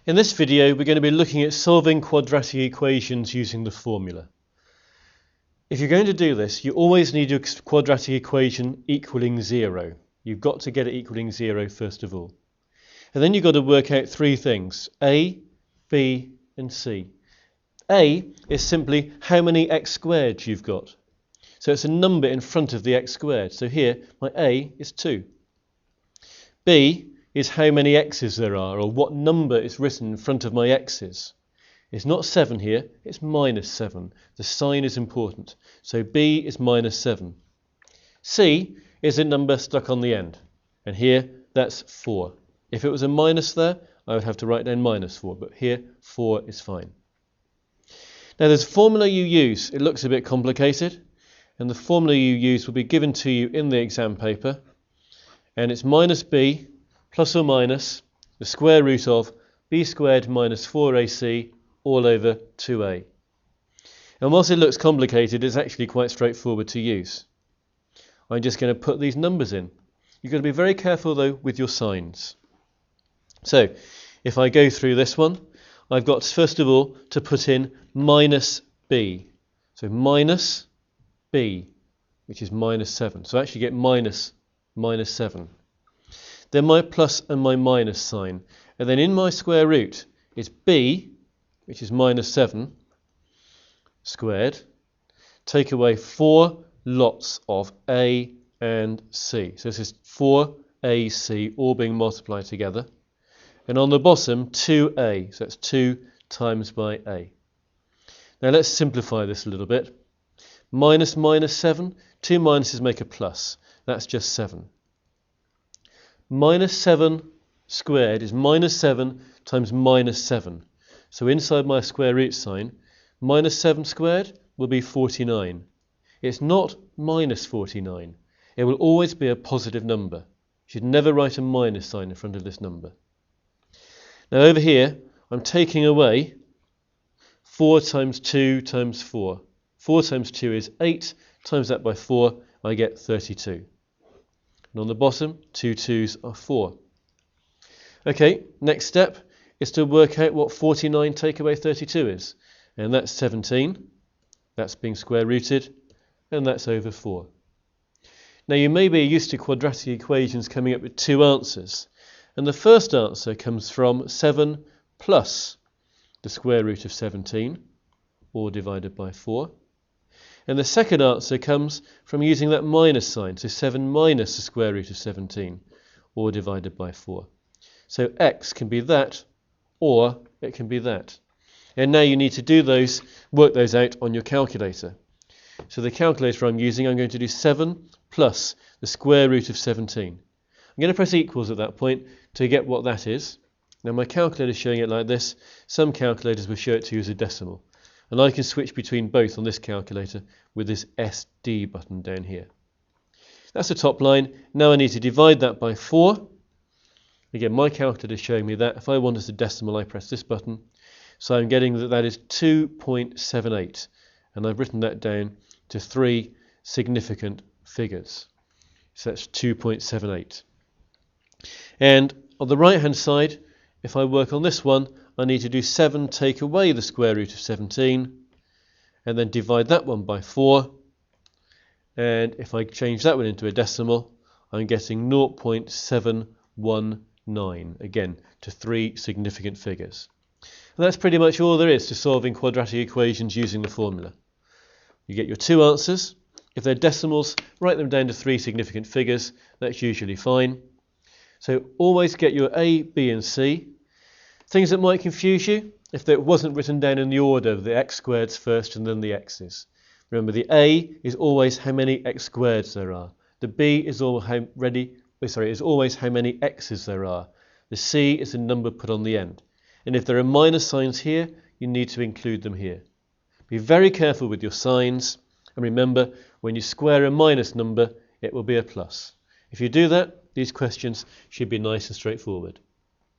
In this video, we're going to be looking at solving quadratic equations using the formula. If you're going to do this, you always need your quadratic equation equaling 0. You've got to get it equaling 0 first of all. And then you've got to work out three things: a, b and c. A is simply how many x squared you've got. So it's a number in front of the x squared. So here, my a is 2. B is how many x's there are, or what number is written in front of my x's. It's not 7 here, it's minus 7. The sign is important. So B is minus 7. C is a number stuck on the end. And here, that's 4. If it was a minus there, I would have to write down minus 4. But here, 4 is fine. Now there's a formula you use. It looks a bit complicated. And the formula you use will be given to you in the exam paper. And it's minus B plus or minus the square root of b squared minus 4ac all over 2a. And whilst it looks complicated, it's actually quite straightforward to use. I'm just going to put these numbers in. You've got to be very careful though with your signs. So if I go through this one, I've got first of all to put in minus b. So minus b, which is minus 7. So I actually get minus 7. Then my plus and my minus sign. And then in my square root is b, which is minus 7 squared. Take away 4 lots of a and c. So this is 4ac all being multiplied together. And on the bottom, 2a. So that's 2 times by a. Now let's simplify this a little bit. Minus minus 7. 2 minuses make a plus. That's just 7. Minus 7 squared is minus 7 times minus 7. So inside my square root sign, minus 7 squared will be 49. It's not minus 49. It will always be a positive number. You should never write a minus sign in front of this number. Now over here, I'm taking away 4 times 2 times 4. 4 times 2 is 8. Times that by 4, I get 32. And on the bottom, 2 2's are 4. Okay, next step is to work out what 49 take away 32 is. And that's 17. That's being square rooted. And that's over 4. Now you may be used to quadratic equations coming up with two answers. And the first answer comes from 7 plus the square root of 17, or divided by 4. And the second answer comes from using that minus sign, so 7 minus the square root of 17, or divided by 4. So x can be that, or it can be that. And now you need to work those out on your calculator. So the calculator I'm using, I'm going to do 7 plus the square root of 17. I'm going to press equals at that point to get what that is. Now my calculator is showing it like this. Some calculators will show it to you as a decimal. And I can switch between both on this calculator with this SD button down here. That's the top line. Now I need to divide that by 4. Again, my calculator is showing me that. If I wanted a decimal, I press this button. So I'm getting that is 2.78. And I've written that down to 3 significant figures. So that's 2.78. And on the right hand side, if I work on this one, I need to do 7 take away the square root of 17 and then divide that one by 4. And if I change that one into a decimal, I'm getting 0.719, again, to 3 significant figures. And that's pretty much all there is to solving quadratic equations using the formula. You get your two answers. If they're decimals, write them down to 3 significant figures. That's usually fine. So always get your A, B and C. Things that might confuse you, if it wasn't written down in the order of the x squareds first and then the x's. Remember, the A is always how many x squareds there are. The B is always how many x's there are. The C is the number put on the end. And if there are minus signs here, you need to include them here. Be very careful with your signs. And remember, when you square a minus number, it will be a plus. If you do that, these questions should be nice and straightforward.